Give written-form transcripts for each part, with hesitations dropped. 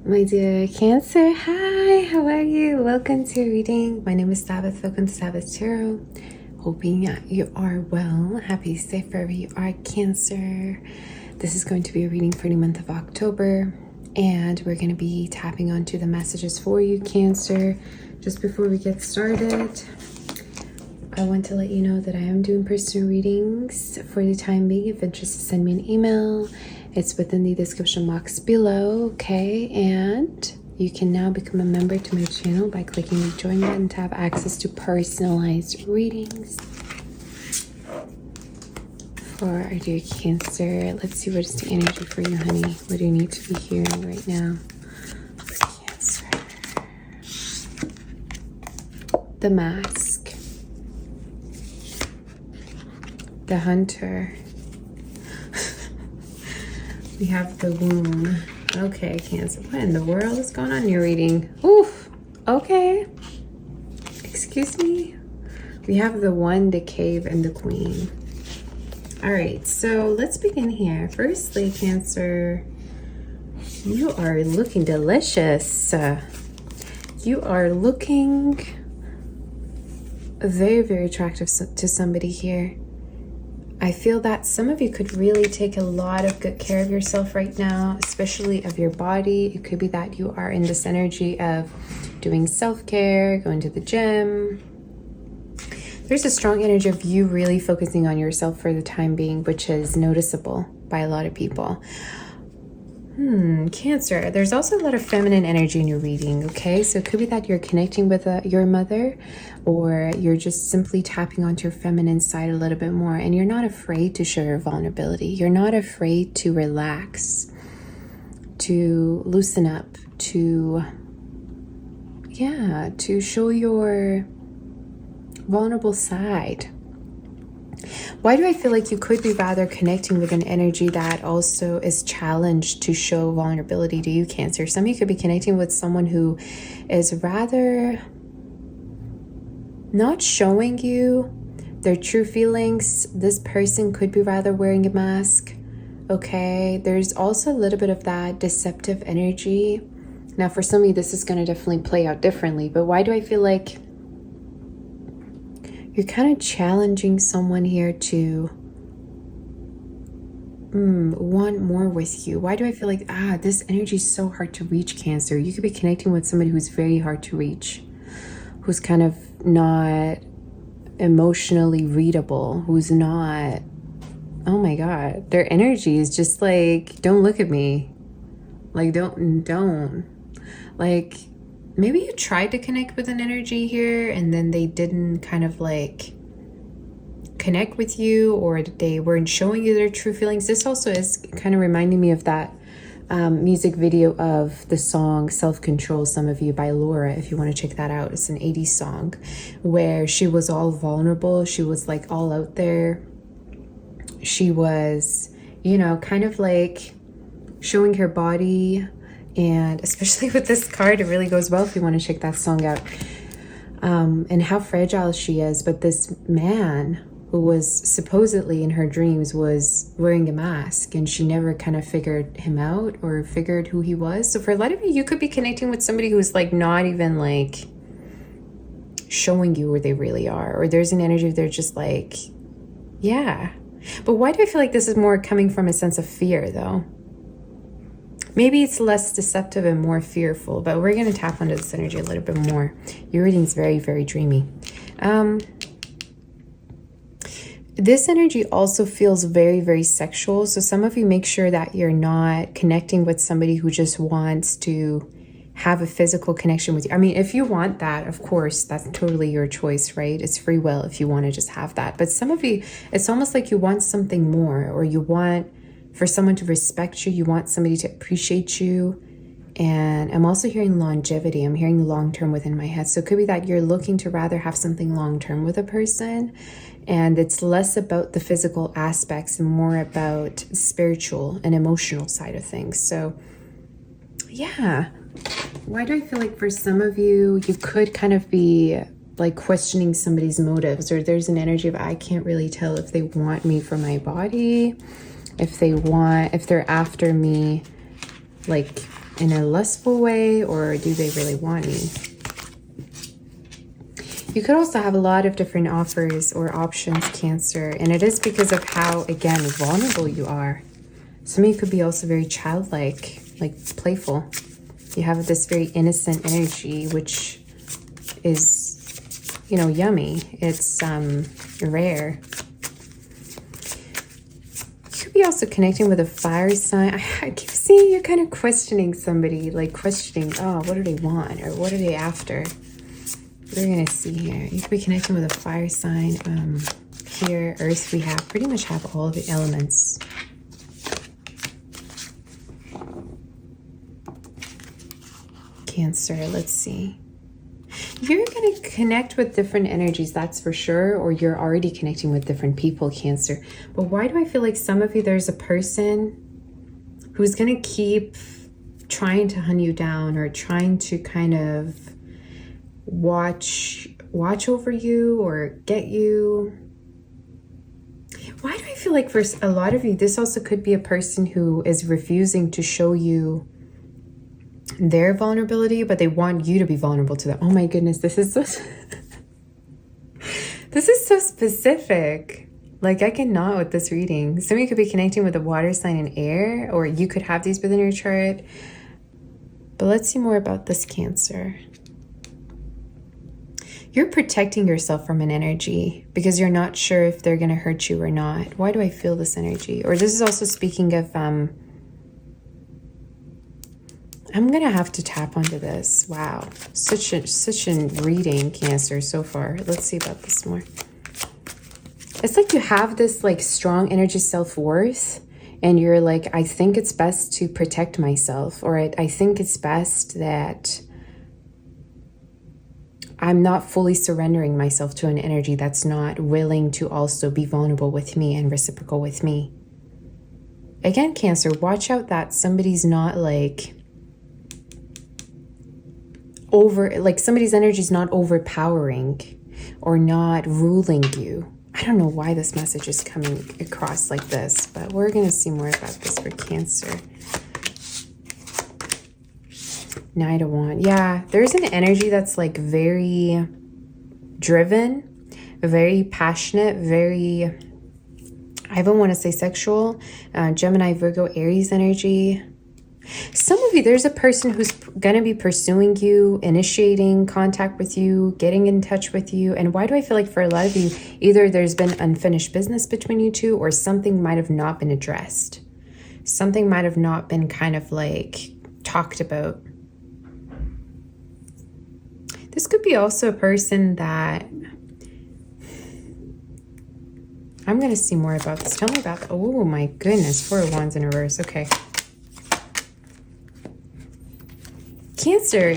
My dear Cancer, hi, how are you? Welcome to your reading. My name is Sabbath. Welcome to Sabbath Tarot. Hoping you are well. Happy, safe wherever you are, Cancer. This is going to be a reading for the month of October, and we're going to be tapping onto the messages for you, Cancer. Just before we get started, I want to let you know that I am doing personal readings for the time being. If interested, send me an email. It's within the description box below, okay? And you can now become a member to my channel by clicking the join button to have access to personalized readings for our dear Cancer. Let's see, what is the energy for you, honey? What do you need to be hearing right now? Cancer. The Mask. The Hunter. We have the Womb. Okay, Cancer. What in the world is going on in your reading? Oof. Okay. Excuse me. We have the One, the Cave, and the Queen. All right, so let's begin here. Firstly, Cancer, you are looking delicious. You are looking very, very attractive to somebody here. I feel that some of you could really take a lot of good care of yourself right now, especially of your body. It could be that you are in this energy of doing self-care, going to the gym. There's a strong energy of you really focusing on yourself for the time being, which is noticeable by a lot of people. Cancer, there's also a lot of feminine energy in your reading, okay? So it could be that you're connecting with your mother, or you're just simply tapping onto your feminine side a little bit more, and you're not afraid to show your vulnerability. You're not afraid to relax, to loosen up, to show your vulnerable side. Why do I feel like you could be rather connecting with an energy that also is challenged to show vulnerability to you, Cancer? Some of you could be connecting with someone who is rather not showing you their true feelings. This person could be rather wearing a mask, okay? There's also a little bit of that deceptive energy. Now, for some of you, this is going to definitely play out differently, but why do I feel like you're kind of challenging someone here to want more with you? Why do I feel like, this energy is so hard to reach, Cancer? You could be connecting with somebody who's very hard to reach, who's kind of not emotionally readable, who's not, oh my God, their energy is just like, don't look at me. Like, don't. Like, maybe you tried to connect with an energy here and then they didn't kind of like connect with you, or they weren't showing you their true feelings. This also is kind of reminding me of that music video of the song Self-Control, some of you, by Laura, if you want to check that out. It's an 80s song where she was all vulnerable. She was like all out there. She was, kind of like showing her body. And especially with this card, it really goes well if you want to check that song out. And how fragile she is. But this man who was supposedly in her dreams was wearing a mask, and she never kind of figured him out or figured who he was. So for a lot of you, you could be connecting with somebody who's like not even like showing you where they really are. Or there's an energy of they're just like, yeah. But why do I feel like this is more coming from a sense of fear though? Maybe it's less deceptive and more fearful, but we're going to tap into this energy a little bit more. Your reading's very, very dreamy. This energy also feels very, very sexual. So some of you, make sure that you're not connecting with somebody who just wants to have a physical connection with you. I mean, if you want that, of course, that's totally your choice, right? It's free will if you want to just have that. But some of you, it's almost like you want something more, or you want for someone to respect you. You want somebody to appreciate you. And I'm also hearing longevity. I'm hearing long-term within my head. So it could be that you're looking to rather have something long-term with a person. And it's less about the physical aspects and more about the spiritual and emotional side of things. So yeah. Why do I feel like for some of you, you could kind of be like questioning somebody's motives, or there's an energy of, I can't really tell if they want me for my body, if they're after me like in a lustful way, or do they really want me? You could also have a lot of different offers or options, Cancer, and it is because of how, again, vulnerable you are. Some of you could be also very childlike, like playful. You have this very innocent energy, which is, you know, yummy. It's rare. You could be also connecting with a fire sign. I keep seeing you're kind of questioning somebody, like questioning, oh, what do they want, or what are they after? We're gonna see here. You could be connecting with a fire sign. Here, Earth, we have pretty much have all the elements. Cancer, let's see. You're gonna connect with different energies, that's for sure, or you're already connecting with different people, Cancer. But why do I feel like some of you, there's a person who's gonna keep trying to hunt you down, or trying to kind of watch over you or get you? Why do I feel like for a lot of you, this also could be a person who is refusing to show you their vulnerability, but they want you to be vulnerable to them. Oh my goodness, this is so this is so specific. Like, I cannot with this reading. Some of you could be connecting with a water sign and air, or you could have these within your chart. But let's see more about this, Cancer. You're protecting yourself from an energy because you're not sure if they're going to hurt you or not. Why do I feel this energy? Or this is also speaking of, I'm going to have to tap onto this. Wow. Such a reading, Cancer, so far. Let's see about this more. It's like you have this like strong energy self-worth, and you're like, I think it's best to protect myself, or I think it's best that I'm not fully surrendering myself to an energy that's not willing to also be vulnerable with me and reciprocal with me. Again, Cancer, watch out that somebody's not like somebody's energy is not overpowering or not ruling you. I don't know why this message is coming across like this, but we're going to see more about this for Cancer. Knight of Wands. Yeah, there's an energy that's like very driven, very passionate, very, I don't want to say sexual. Gemini, Virgo, Aries energy. Some of you, there's a person who's going to be pursuing you, initiating contact with you, getting in touch with you. And why do I feel like for a lot of you, either there's been unfinished business between you two, or something might have not been addressed. Something might have not been kind of like talked about. This could be also a person that, I'm going to see more about this. Tell me about that. Oh my goodness, 4 of Wands in reverse. Okay. Cancer,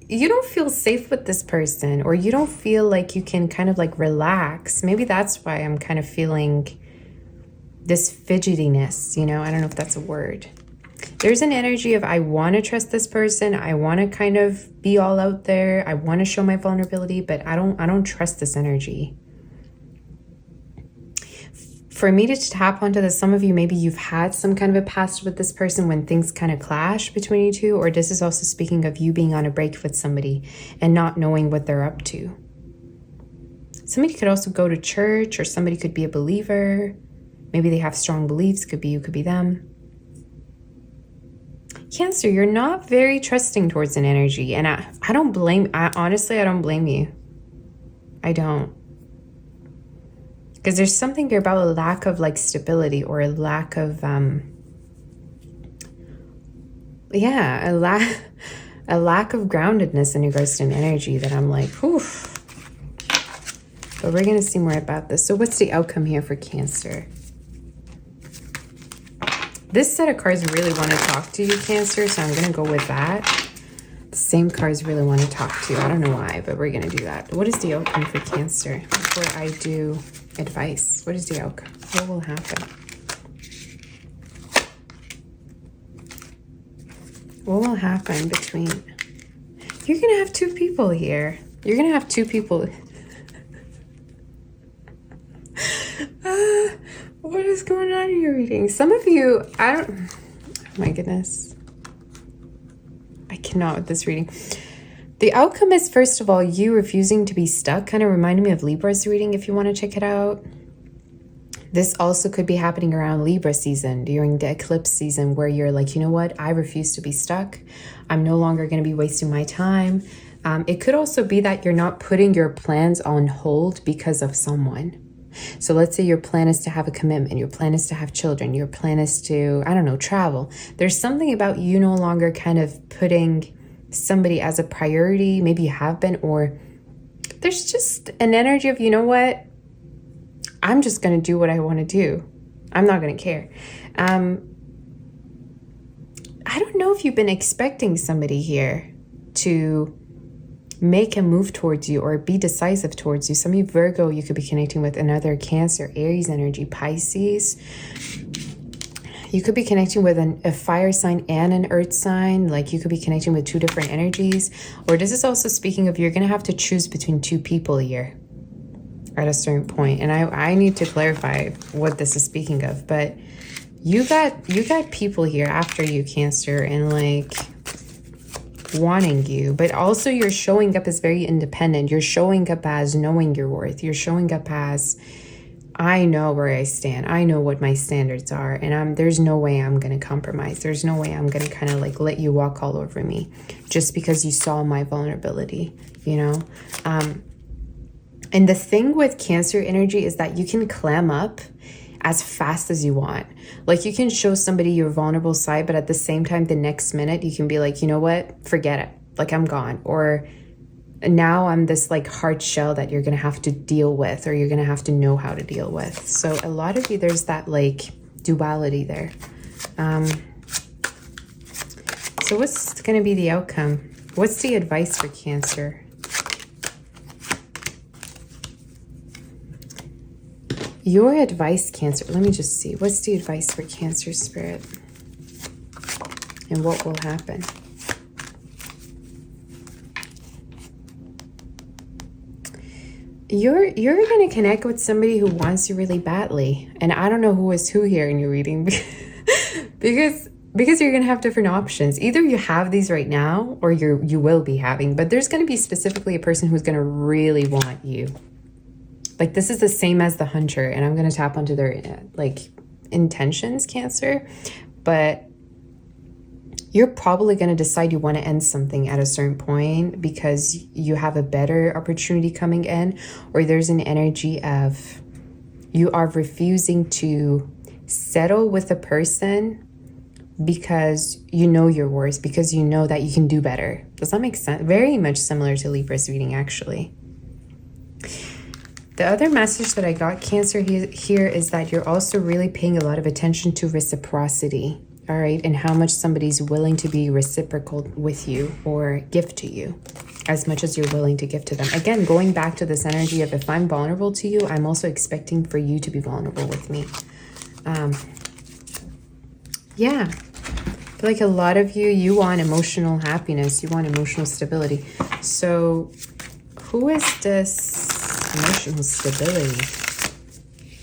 you don't feel safe with this person, or you don't feel like you can kind of like relax. Maybe that's why I'm kind of feeling this fidgetiness, you know? I don't know if that's a word. There's an energy of, I want to trust this person. I want to kind of be all out there. I want to show my vulnerability, but I don't trust this energy. For me to tap onto this, some of you, maybe you've had some kind of a past with this person when things kind of clash between you two, or this is also speaking of you being on a break with somebody and not knowing what they're up to. Somebody could also go to church, or somebody could be a believer. Maybe they have strong beliefs. Could be you, could be them. Cancer, you're not very trusting towards an energy, and I don't blame, honestly, I don't blame you. I don't. Because there's something here about a lack of like stability, or a lack of, a lack of groundedness in regards to an energy that I'm like, whew. But we're going to see more about this. So what's the outcome here for Cancer? This set of cards really want to talk to you, Cancer, so I'm going to go with that. The same cards really want to talk to you. I don't know why, but we're going to do that. What is the outcome for Cancer before I do advice? What is the outcome? What will happen? What will happen between... You're going to have 2 people here. You're going to have 2 people... What is going on in your reading? Some of you, oh my goodness. I cannot with this reading. The outcome is, first of all, you refusing to be stuck. Kind of reminded me of Libra's reading if you want to check it out. This also could be happening around Libra season, during the eclipse season, where you're like, you know what? I refuse to be stuck. I'm no longer going to be wasting my time. It could also be that you're not putting your plans on hold because of someone. So let's say your plan is to have a commitment, your plan is to have children, your plan is to, I don't know, travel. There's something about you no longer kind of putting somebody as a priority. Maybe you have been, or there's just an energy of, you know what? I'm just going to do what I want to do. I'm not going to care. I don't know if you've been expecting somebody here to make a move towards you or be decisive towards you. Some of you Virgo, you could be connecting with another Cancer, Aries energy, Pisces. You could be connecting with a fire sign and an earth sign. Like you could be connecting with two different energies. Or this is also speaking of you're going to have to choose between two people here at a certain point. And I need to clarify what this is speaking of. But you got people here after you, Cancer, and like wanting you, but also you're showing up as very independent. You're showing up as knowing your worth. You're showing up as, I know where I stand. I know what my standards are, and there's no way I'm going to compromise. There's no way I'm going to kind of like let you walk all over me just because you saw my vulnerability, you know? And the thing with Cancer energy is that you can clam up as fast as you want. Like you can show somebody your vulnerable side, but at the same time, the next minute you can be like, you know what, forget it. Like I'm gone. Or now I'm this like hard shell that you're going to have to deal with, or you're going to have to know how to deal with. So a lot of you, there's that like duality there. So what's going to be the outcome? What's the advice for Cancer? Your advice, Cancer. Let me just see. What's the advice for Cancer, Spirit? And what will happen? You're going to connect with somebody who wants you really badly. And I don't know who is who here in your reading because you're going to have different options. Either you have these right now or you will be having, but there's going to be specifically a person who's going to really want you. Like this is the same as the hunter, and I'm going to tap onto their like intentions, Cancer, but you're probably going to decide you want to end something at a certain point because you have a better opportunity coming in, or there's an energy of you are refusing to settle with a person because you know your worth, because you know that you can do better. Does that make sense? Very much similar to Libra's reading, actually. The other message that I got, Cancer, here is that you're also really paying a lot of attention to reciprocity, all right? And how much somebody's willing to be reciprocal with you or give to you as much as you're willing to give to them. Again, going back to this energy of if I'm vulnerable to you, I'm also expecting for you to be vulnerable with me. Yeah. I feel like a lot of you want emotional happiness. You want emotional stability. So who is this emotional stability?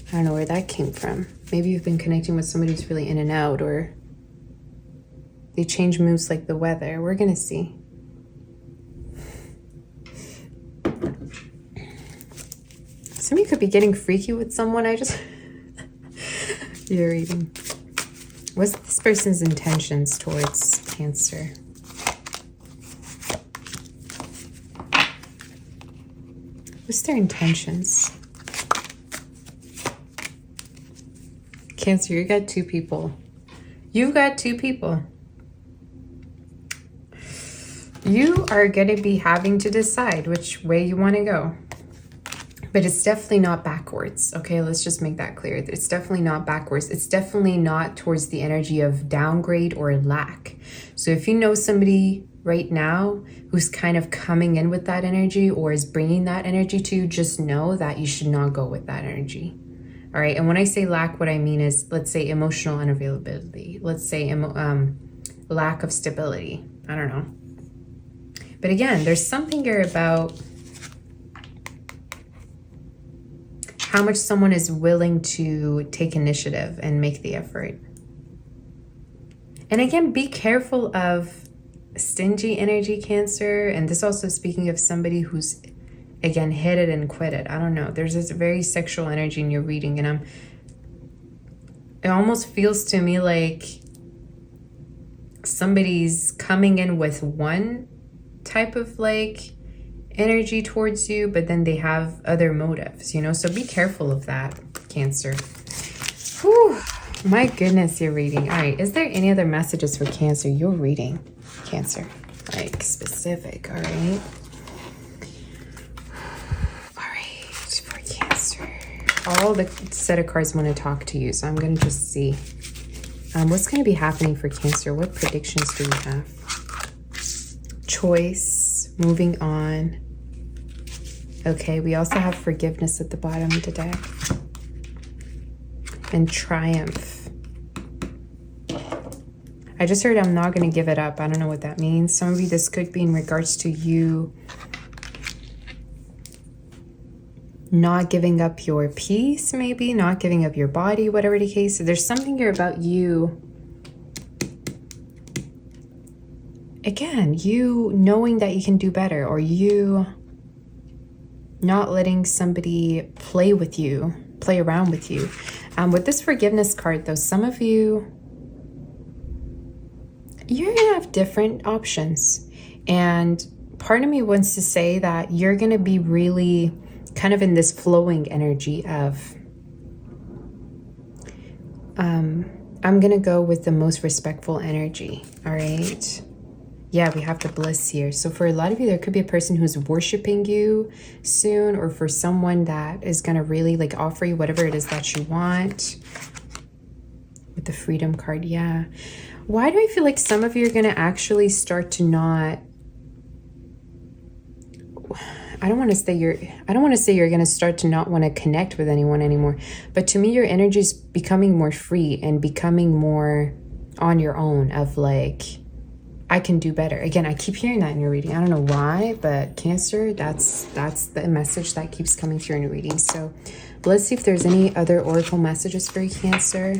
I don't know where that came from. Maybe you've been connecting with somebody who's really in and out, or they change moods like the weather. We're gonna see. Some of you could be getting freaky with someone. You're reading. What's this person's intentions towards Cancer? What's their intentions? Cancer, you got two people. You've got two people. You are going to be having to decide which way you want to go. But it's definitely not backwards. Okay, let's just make that clear. It's definitely not backwards. It's definitely not towards the energy of downgrade or lack. So if you know somebody right now who's kind of coming in with that energy or is bringing that energy to you, just know that you should not go with that energy. All right. And when I say lack, what I mean is, let's say emotional unavailability. Let's say lack of stability. I don't know. But again, there's something here about how much someone is willing to take initiative and make the effort. And again, be careful of stingy energy, Cancer. And this also speaking of somebody who's, again, hit it and quit it. I don't know. There's this very sexual energy in your reading, and it almost feels to me like somebody's coming in with one type of like energy towards you, but then they have other motives, you know? So be careful of that, Cancer. Whew. My goodness, you're reading. All right. Is there any other messages for Cancer? You're reading, Cancer. Like specific. All right. All right. For Cancer. All the set of cards want to talk to you. So I'm going to just see. What's going to be happening for Cancer? What predictions do we have? Choice. Moving on. Okay. We also have forgiveness at the bottom of the deck. And triumph. I just heard I'm not going to give it up. I don't know what that means. Some of you, this could be in regards to you not giving up your peace, maybe not giving up your body, whatever the case. So there's something here about you. Again, you knowing that you can do better, or you not letting somebody play with you, play around with you. With this forgiveness card, though, some of you, you're going to have different options. And part of me wants to say that you're going to be really kind of in this flowing energy of, I'm going to go with the most respectful energy. All right. Yeah, we have the bliss here. So for a lot of you, there could be a person who's worshiping you soon, or for someone that is going to really like offer you whatever it is that you want. With the freedom card, yeah. Why do I feel like some of you are going to actually start to not... I don't want to say you're going to start to not want to connect with anyone anymore. But to me, your energy is becoming more free and becoming more on your own of like... I can do better. Again, I keep hearing that in your reading. I don't know why, but Cancer, that's the message that keeps coming through in your reading. So let's see if there's any other oracle messages for you, Cancer.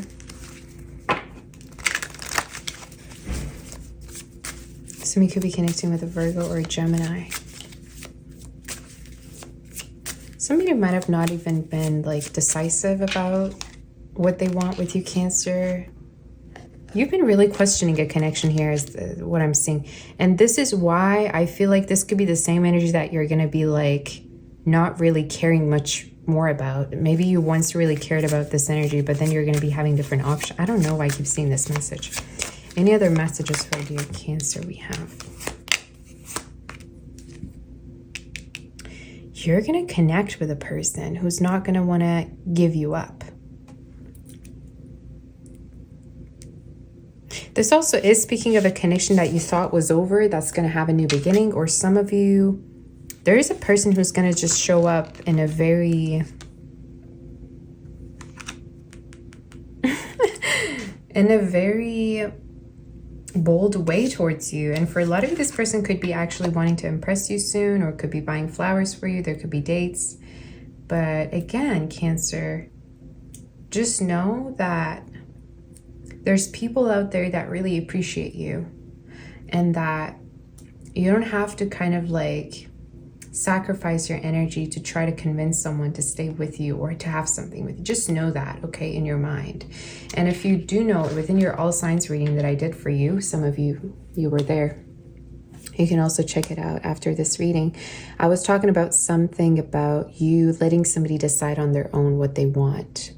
Somebody could be connecting with a Virgo or a Gemini. Somebody might have not even been like decisive about what they want with you, Cancer. You've been really questioning a connection here is what I'm seeing. And this is why I feel like this could be the same energy that you're going to be like not really caring much more about. Maybe you once really cared about this energy, but then you're going to be having different options. I don't know why I keep seeing this message. Any other messages for dear Cancer we have? You're going to connect with a person who's not going to want to give you up. This also is speaking of a connection that you thought was over that's going to have a new beginning. Or some of you, there is a person who's going to just show up in a very... in a very bold way towards you. And for a lot of you, this person could be actually wanting to impress you soon, or could be buying flowers for you. There could be dates. But again, Cancer, just know that there's people out there that really appreciate you, and that you don't have to kind of like sacrifice your energy to try to convince someone to stay with you or to have something with you. Just know that, okay, in your mind. And if you do know within your all signs reading that I did for you, some of you were there. You can also check it out after this reading. I was talking about something about you letting somebody decide on their own what they want.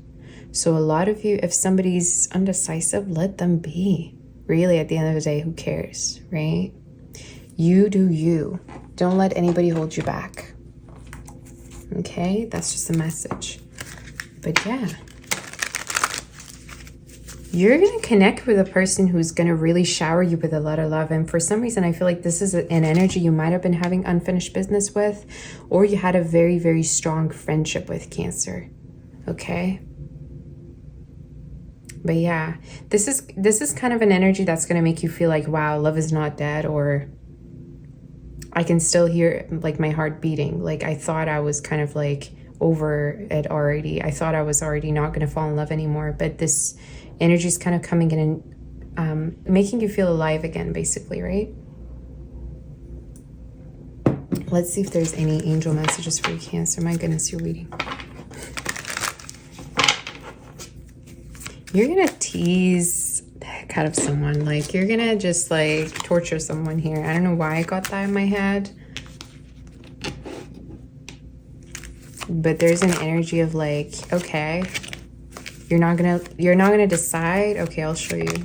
So a lot of you, if somebody's undecisive, let them be. Really, at the end of the day, who cares, right? You do you. Don't let anybody hold you back. Okay? That's just a message. But yeah. You're going to connect with a person who's going to really shower you with a lot of love. And for some reason, I feel like this is an energy you might have been having unfinished business with, or you had a very, very strong friendship with, Cancer. Okay? But yeah, this is kind of an energy that's going to make you feel like, wow, love is not dead, or I can still hear like my heart beating. Like I thought I was kind of like over it already. I thought I was already not going to fall in love anymore. But this energy is kind of coming in and making you feel alive again, basically, right? Let's see if there's any angel messages for you, Cancer. My goodness, you're reading. You're going to tease the heck out of someone. Like, you're going to just, like, torture someone here. I don't know why I got that in my head. But there's an energy of, like, okay, you're not gonna decide. Okay, I'll show you.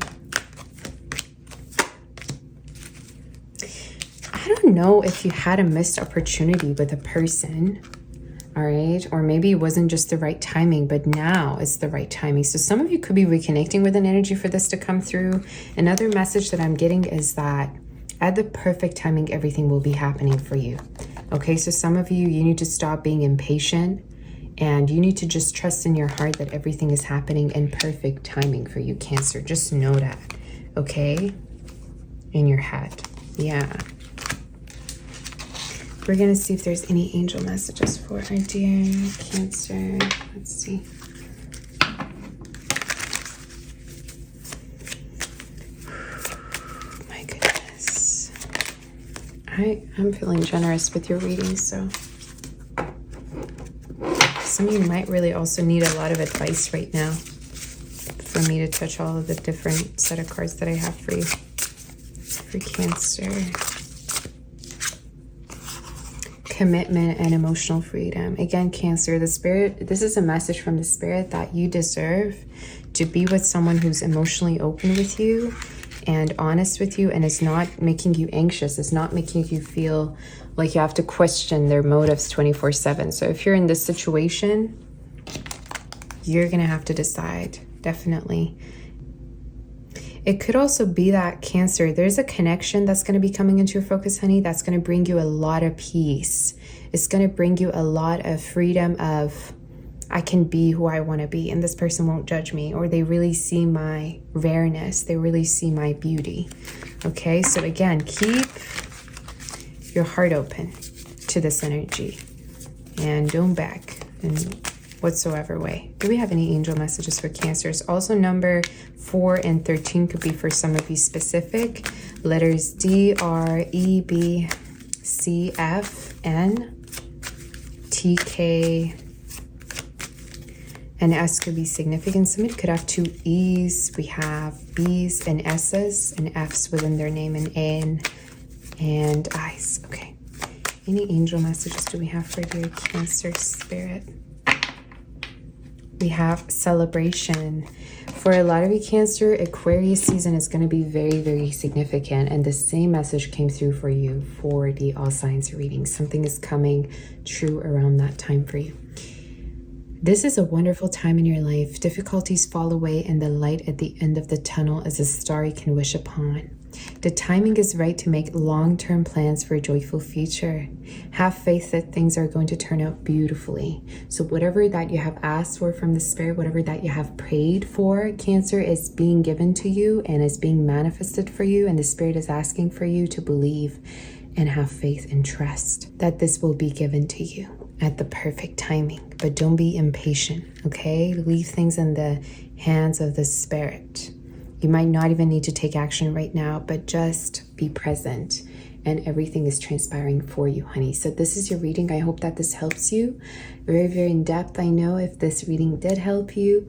I don't know if you had a missed opportunity with a person, all right? Or maybe it wasn't just the right timing, but now it's the right timing. So some of you could be reconnecting with an energy for this to come through. Another message that I'm getting is that at the perfect timing, everything will be happening for you. Okay, so some of you, you need to stop being impatient, and you need to just trust in your heart that everything is happening in perfect timing for you, Cancer. Just know that, okay? In your head. Yeah. We're going to see if there's any angel messages for our dear Cancer. Let's see. My goodness. I'm feeling generous with your reading, so some of you might really also need a lot of advice right now for me to touch all of the different set of cards that I have for you. For Cancer. Commitment and emotional freedom. Again, Cancer, the Spirit, this is a message from the Spirit that you deserve to be with someone who's emotionally open with you and honest with you, and is not making you anxious, is not making you feel like you have to question their motives 24/7. So if you're in this situation, you're going to have to decide, definitely. It could also be that, Cancer, there's a connection that's going to be coming into your focus, honey, that's going to bring you a lot of peace. It's going to bring you a lot of freedom of, I can be who I want to be, and this person won't judge me, or they really see my rareness. They really see my beauty. Okay, so again, keep your heart open to this energy and don't back in whatsoever way. Do we have any angel messages for Cancers? Also, number 4 and 13 could be for some of you specific. Letters D, R, E, B, C, F, N, T, K, and S could be significant. Somebody could have 2 E's. We have B's and S's and F's within their name, and N and I's. Okay. Any angel messages do we have for your Cancer Spirit? We have celebration. For a lot of you, Cancer, Aquarius season is going to be very, very significant. And the same message came through for you for the all signs reading. Something is coming true around that time for you. This is a wonderful time in your life. Difficulties fall away, and the light at the end of the tunnel is a star you can wish upon. The timing is right to make long-term plans for a joyful future. Have faith that things are going to turn out beautifully. So whatever that you have asked for from the Spirit, whatever that you have prayed for, Cancer, is being given to you and is being manifested for you. And the Spirit is asking for you to believe and have faith and trust that this will be given to you at the perfect timing. But don't be impatient, okay? Leave things in the hands of the Spirit. You might not even need to take action right now, but just be present, and everything is transpiring for you, honey. So this is your reading. I hope that this helps you. Very, very in depth. I know if this reading did help you,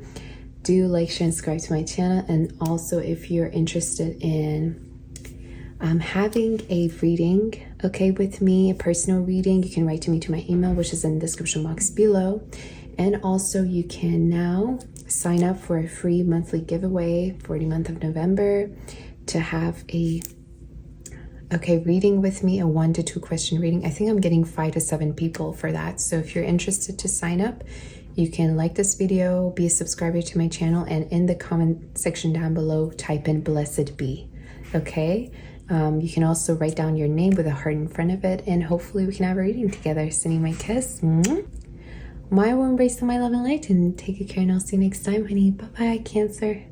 do like, share, and subscribe to my channel. And also, if you're interested in having a reading, okay, with me, a personal reading, you can write to me to my email, which is in the description box below. And also, you can now sign up for a free monthly giveaway for the month of November to have a reading with me, a 1 to 2 question reading. I think I'm getting 5 to 7 people for that. So if you're interested to sign up, you can like this video, be a subscriber to my channel, and in the comment section down below, type in blessed be. Okay. You can also write down your name with a heart in front of it, and hopefully we can have a reading together. Sending my kiss. My warm embrace of my love and light, and take good care, and I'll see you next time, honey. Bye-bye, Cancer.